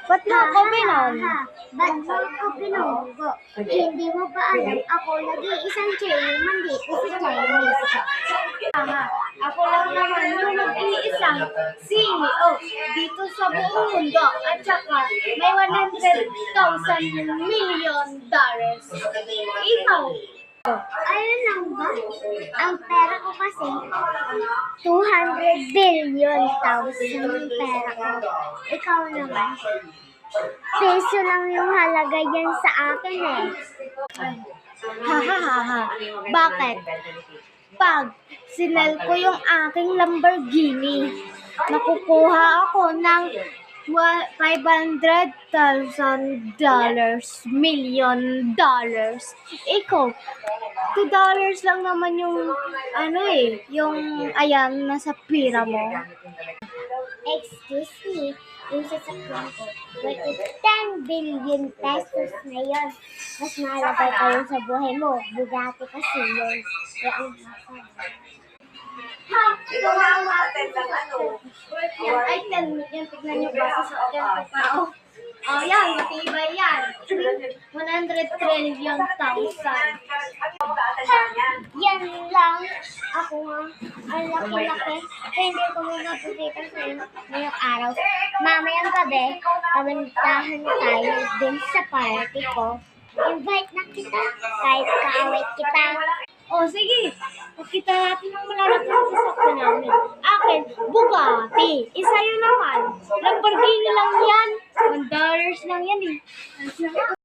Ba't mo ako binon? Ba't mo ako binunggo? Hindi mo ba alam ako nag-iisang chairman dito sa Chinese? Ako lang naman yung nag-iisang CEO dito sa buong mundo at saka may $100,000 million. Ikaw, Ayun lang ba? Ang pera ko kasi, 200 billion thousand yung pera ko. Ikaw naman, peso lang yung halaga yan sa akin eh. ha. Bakit? Pag sinel ko yung aking Lamborghini, nakukuha ako ng $500,000 million. Ikaw, $2 lang naman yung yung ayan nasa pira mo. Excuse me, yung sasakyan ko, worth 10 billion pesos na yun. Mas mahalaga pa yun sa buhay mo. Bugatti kasi yun. Kaya ang Ikaw nga ang ma-attend ng ano. Yan ay 10 million. Tignan nyo ba sa sakyan ko pa. Oh, yan. Matibay yan. 100 trillion thousand. yan lang. Ako nga, ang laki-laki. Kaya hindi ko magpapakita sa iyo ngayong araw. Mamayang gabi, pamantahan tayo din sa party ko. Invite na kita, kahit kaaway kita. Oh, sige. Pakita natin ang malalaking sasakyan namin. Akin, Bugatti. Isa yun naman. Lamborghini lang yan. $1 lang yan eh.